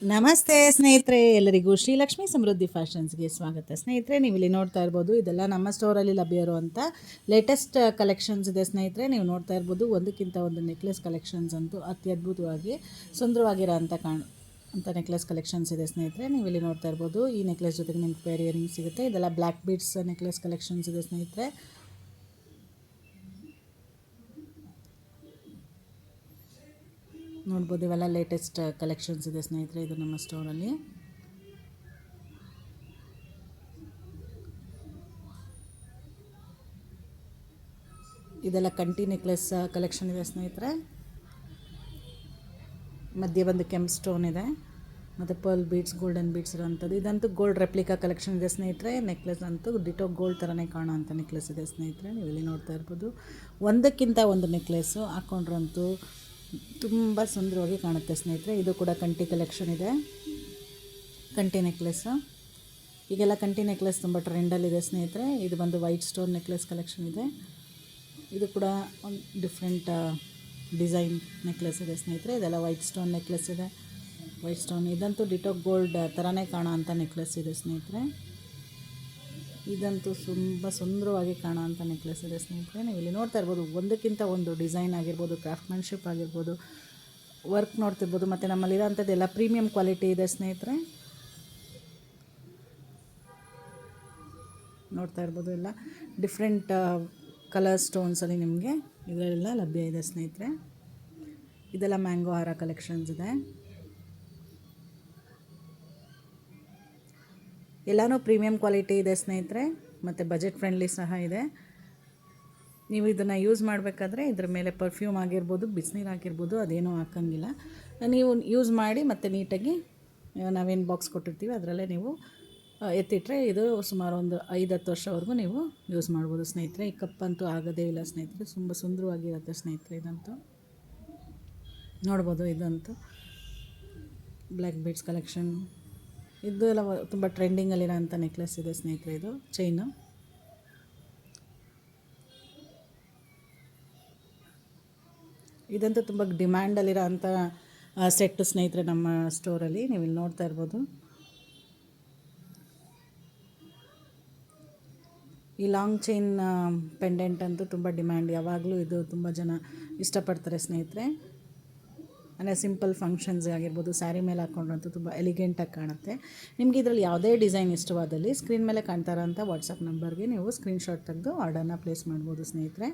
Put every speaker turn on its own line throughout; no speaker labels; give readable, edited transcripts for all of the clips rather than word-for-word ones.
ನಮಸ್ತೆ ಸ್ನೇಹಿತರೆ, ಎಲ್ಲರಿಗೂ ಶ್ರೀಲಕ್ಷ್ಮಿ ಸಮೃದ್ಧಿ ಫ್ಯಾಷನ್ಸ್ಗೆ ಸ್ವಾಗತ. ಸ್ನೇಹಿತರೆ, ನೀವು ಇಲ್ಲಿ ನೋಡ್ತಾ ಇರ್ಬೋದು, ಇದೆಲ್ಲ ನಮ್ಮ ಸ್ಟೋರಲ್ಲಿ ಲಭ್ಯ ಇರುವಂಥ ಲೇಟೆಸ್ಟ್ ಕಲೆಕ್ಷನ್ಸ್ ಇದೆ. ಸ್ನೇಹಿತರೆ, ನೀವು ನೋಡ್ತಾ ಇರ್ಬೋದು, ಒಂದಕ್ಕಿಂತ ಒಂದು ನೆಕ್ಲೆಸ್ ಕಲೆಕ್ಷನ್ಸ್ ಅಂತೂ ಅತ್ಯದ್ಭುತವಾಗಿ ಸುಂದರವಾಗಿರೋ ಅಂತ ನೆಕ್ಲೆಸ್ ಕಲೆಕ್ಷನ್ಸ್ ಇದೆ. ಸ್ನೇಹಿತರೆ, ನೀವು ಇಲ್ಲಿ ನೋಡ್ತಾ ಇರ್ಬೋದು, ಈ ನೆಕ್ಲೆಸ್ ಜೊತೆಗೆ ನಿಮ್ಗೆ ಪೇರ್ ಇಯರಿಂಗ್ ಸಿಗುತ್ತೆ. ಇದೆಲ್ಲ ಬ್ಲ್ಯಾಕ್ ಬೀಡ್ಸ್ ನೆಕ್ಲೆಸ್ ಕಲೆಕ್ಷನ್ಸ್ ಇದೆ. ಸ್ನೇಹಿತರೆ, ನೋಡ್ಬೋದು, ಇವೆಲ್ಲ ಲೇಟೆಸ್ಟ್ ಕಲೆಕ್ಷನ್ಸ್ ಇದೆ. ಸ್ನೇಹಿತರೆ, ಇದು ನಮ್ಮ ಸ್ಟೋರಲ್ಲಿ. ಇದೆಲ್ಲ ಕಂಟಿ ನೆಕ್ಲೆಸ್ ಕಲೆಕ್ಷನ್ ಇದೆ. ಸ್ನೇಹಿತರೆ, ಮಧ್ಯೆ ಒಂದು ಕೆಂಪು ಸ್ಟೋನ್ ಇದೆ, ಮತ್ತು ಪರ್ಲ್ ಬೀಡ್ಸ್, ಗೋಲ್ಡನ್ ಬೀಡ್ಸ್ ಇರೋಂಥದ್ದು. ಇದಂತೂ ಗೋಲ್ಡ್ ರೆಪ್ಲಿಕಾ ಕಲೆಕ್ಷನ್ ಇದೆ. ಸ್ನೇಹಿತರೆ, ನೆಕ್ಲೆಸ್ ಅಂತೂ ಡಿಟೋ ಗೋಲ್ಡ್ ಥರನೇ ಕಾಣೋ ಅಂಥ ನೆಕ್ಲೆಸ್ ಇದೆ. ಸ್ನೇಹಿತರೆ, ನೀವು ಇಲ್ಲಿ ನೋಡ್ತಾ ಇರ್ಬೋದು, ಒಂದಕ್ಕಿಂತ ಒಂದು ನೆಕ್ಲೆಸ್ಸು ಹಾಕ್ಕೊಂಡ್ರಂತೂ ತುಂಬ ಸುಂದರವಾಗಿ ಕಾಣುತ್ತೆ. ಸ್ನೇಹಿತರೆ, ಇದು ಕೂಡ ಕಂಟಿ ಕಲೆಕ್ಷನ್ ಇದೆ, ಕಂಟಿ ನೆಕ್ಲೆಸ್ಸು. ಈಗೆಲ್ಲ ಕಂಟಿ ನೆಕ್ಲೆಸ್ ತುಂಬ ಟ್ರೆಂಡಲ್ಲಿದೆ. ಸ್ನೇಹಿತರೆ, ಇದು ಬಂದು ವೈಟ್ ಸ್ಟೋನ್ ನೆಕ್ಲೆಸ್ ಕಲೆಕ್ಷನ್ ಇದೆ. ಇದು ಕೂಡ ಒಂದು ಡಿಫ್ರೆಂಟ್ ಡಿಸೈನ್ ನೆಕ್ಲೆಸ್ ಇದೆ. ಸ್ನೇಹಿತರೆ, ಇದೆಲ್ಲ ವೈಟ್ ಸ್ಟೋನ್ ನೆಕ್ಲೆಸ್ ಇದೆ. ವೈಟ್ ಸ್ಟೋನ್ ಇದಂತೂ ಡಿಟೋ ಗೋಲ್ಡ್ ಥರನೇ ಕಾಣೋ ಅಂಥ ನೆಕ್ಲೆಸ್ ಇದೆ. ಸ್ನೇಹಿತರೆ, ಇದಂತೂ ತುಂಬ ಸುಂದರವಾಗಿ ಕಾಣೋ ಅಂಥ ನೆಕ್ಲೆಸ್ ಇದೆ. ಸ್ನೇಹಿತರೆ, ನೀವು ಇಲ್ಲಿ ನೋಡ್ತಾ ಇರ್ಬೋದು, ಒಂದಕ್ಕಿಂತ ಒಂದು ಡಿಸೈನ್ ಆಗಿರ್ಬೋದು, ಕ್ರಾಫ್ಟ್ಮನ್ಶಿಪ್ ಆಗಿರ್ಬೋದು, ವರ್ಕ್ ನೋಡ್ತಿರ್ಬೋದು. ಮತ್ತು ನಮ್ಮಲ್ಲಿರೋಂಥದ್ದು ಎಲ್ಲ ಪ್ರೀಮಿಯಂ ಕ್ವಾಲಿಟಿ ಇದೆ. ಸ್ನೇಹಿತರೆ, ನೋಡ್ತಾ ಇರ್ಬೋದು, ಎಲ್ಲ ಡಿಫ್ರೆಂಟ್ ಕಲರ್ ಸ್ಟೋನ್ಸಲ್ಲಿ ನಿಮಗೆ ಇದರೆಲ್ಲ ಲಭ್ಯ ಇದೆ. ಸ್ನೇಹಿತರೆ, ಇದೆಲ್ಲ ಮ್ಯಾಂಗೋ ಹಾರ ಕಲೆಕ್ಷನ್ಸ್ ಇದೆ. ಎಲ್ಲನೂ ಪ್ರೀಮಿಯಂ ಕ್ವಾಲಿಟಿ ಇದೆ. ಸ್ನೇಹಿತರೆ, ಮತ್ತು ಬಜೆಟ್ ಫ್ರೆಂಡ್ಲಿ ಸಹ ಇದೆ. ನೀವು ಇದನ್ನು ಯೂಸ್ ಮಾಡಬೇಕಾದ್ರೆ ಇದ್ರ ಮೇಲೆ ಪರ್ಫ್ಯೂಮ್ ಆಗಿರ್ಬೋದು, ಬಿಸಿನೀರು ಆಗಿರ್ಬೋದು, ಅದೇನೂ ಹಾಕೋಂಗಿಲ್ಲ. ನೀವು ಯೂಸ್ ಮಾಡಿ ಮತ್ತು ನೀಟಾಗಿ ನಾವೇನು ಬಾಕ್ಸ್ ಕೊಟ್ಟಿರ್ತೀವಿ ಅದರಲ್ಲೇ ನೀವು ಎತ್ತಿಟ್ರೆ ಇದು ಸುಮಾರು ಒಂದು 5-10 ವರ್ಷವರೆಗೂ ನೀವು ಯೂಸ್ ಮಾಡ್ಬೋದು. ಸ್ನೇಹಿತರೆ, ಈ ಕಪ್ಪಂತೂ ಆಗೋದೇ ಇಲ್ಲ. ಸ್ನೇಹಿತರೆ, ತುಂಬ ಸುಂದರವಾಗಿರುತ್ತೆ. ಸ್ನೇಹಿತರೆ, ಇದಂತೂ ನೋಡ್ಬೋದು, ಇದಂತೂ ಬ್ಲ್ಯಾಕ್ ಬೀಡ್ಸ್ ಕಲೆಕ್ಷನ್. ಇದು ಎಲ್ಲ ತುಂಬ ಟ್ರೆಂಡಿಂಗಲ್ಲಿರೋ ಅಂಥ ನೆಕ್ಲೆಸ್ ಇದೆ. ಸ್ನೇಹಿತರೆ, ಇದು ಚೈನು. ಇದಂತೂ ತುಂಬ ಡಿಮ್ಯಾಂಡಲ್ಲಿರೋ ಅಂಥ ಸೆಟ್ಟು. ಸ್ನೇಹಿತರೆ, ನಮ್ಮ ಸ್ಟೋರಲ್ಲಿ ನೀವು ಇಲ್ಲಿ ನೋಡ್ತಾ ಇರ್ಬೋದು, ಈ ಲಾಂಗ್ ಚೈನ್ ಪೆಂಡೆಂಟ್ ಅಂತೂ ತುಂಬ ಡಿಮ್ಯಾಂಡ್. ಯಾವಾಗಲೂ ಇದು ತುಂಬ ಜನ ಇಷ್ಟಪಡ್ತಾರೆ. ಸ್ನೇಹಿತರೆ, ಅಂದರೆ ಸಿಂಪಲ್ ಫಂಕ್ಷನ್ಸ್ ಆಗಿರ್ಬೋದು, ಸ್ಯಾರಿ ಮೇಲೆ ಹಾಕ್ಕೊಂಡ್ರಂತೂ ತುಂಬ ಎಲಿಗೆಂಟಾಗಿ ಕಾಣುತ್ತೆ. ನಿಮಗೆ ಇದರಲ್ಲಿ ಯಾವುದೇ ಡಿಸೈನ್ ಇಷ್ಟವಾದಲ್ಲಿ ಸ್ಕ್ರೀನ್ ಮೇಲೆ ಕಾಣ್ತಾ ಇರೋಂಥ ವಾಟ್ಸಪ್ ನಂಬರ್ಗೆ ನೀವು ಸ್ಕ್ರೀನ್ಶಾಟ್ ತೆಗೆದು ಆರ್ಡರ್ನ ಪ್ಲೇಸ್ ಮಾಡ್ಬೋದು. ಸ್ನೇಹಿತರೆ,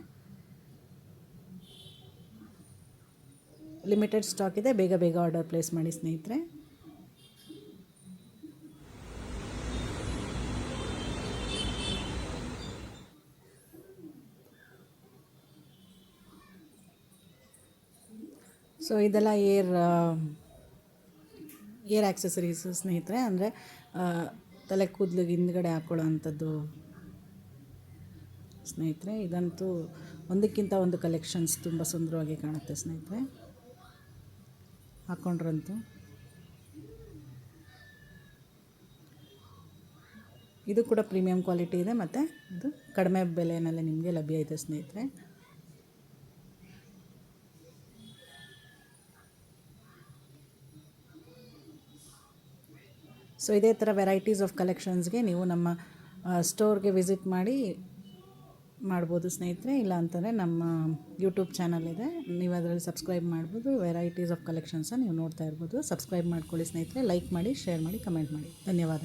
ಲಿಮಿಟೆಡ್ ಸ್ಟಾಕ್ ಇದೆ, ಬೇಗ ಬೇಗ ಆರ್ಡರ್ ಪ್ಲೇಸ್ ಮಾಡಿ. ಸ್ನೇಹಿತರೆ, ಸೊ ಇದೆಲ್ಲ ಏರ್ ಆಕ್ಸೆಸರೀಸು. ಸ್ನೇಹಿತರೆ, ಅಂದರೆ ತಲೆ ಕೂದಲಿಗೆ ಹಿಂದ್ಗಡೆ ಹಾಕ್ಕೊಳ್ಳೋ ಅಂಥದ್ದು. ಸ್ನೇಹಿತರೆ, ಇದಂತೂ ಒಂದಕ್ಕಿಂತ ಒಂದು ಕಲೆಕ್ಷನ್ಸ್ ತುಂಬ ಸುಂದರವಾಗಿ ಕಾಣುತ್ತೆ. ಸ್ನೇಹಿತರೆ, ಹಾಕ್ಕೊಂಡ್ರಂತೂ ಇದು ಕೂಡ ಪ್ರೀಮಿಯಂ ಕ್ವಾಲಿಟಿ ಇದೆ, ಮತ್ತು ಇದು ಕಡಿಮೆ ಬೆಲೆಯಲ್ಲಿ ನಿಮಗೆ ಲಭ್ಯ ಇದೆ. ಸ್ನೇಹಿತರೆ, ಸೊ ಇದೇ ಥರ ವೆರೈಟೀಸ್ ಆಫ್ ಕಲೆಕ್ಷನ್ಸ್ಗೆ ನೀವು ನಮ್ಮ ಸ್ಟೋರ್ಗೆ ವಿಸಿಟ್ ಮಾಡ್ಬೋದು. ಸ್ನೇಹಿತರೆ, ಇಲ್ಲ ಅಂತಂದರೆ ನಮ್ಮ ಯೂಟ್ಯೂಬ್ ಚಾನಲ್ ಇದೆ, ನೀವು ಅದರಲ್ಲಿ ಸಬ್ಸ್ಕ್ರೈಬ್ ಮಾಡ್ಬೋದು. ವೆರೈಟೀಸ್ ಆಫ್ ಕಲೆಕ್ಷನ್ಸನ್ನು ನೀವು ನೋಡ್ತಾ ಇರ್ಬೋದು. ಸಬ್ಸ್ಕ್ರೈಬ್ ಮಾಡ್ಕೊಳ್ಳಿ ಸ್ನೇಹಿತರೆ. ಲೈಕ್ ಮಾಡಿ, ಶೇರ್ ಮಾಡಿ, ಕಮೆಂಟ್ ಮಾಡಿ. ಧನ್ಯವಾದ.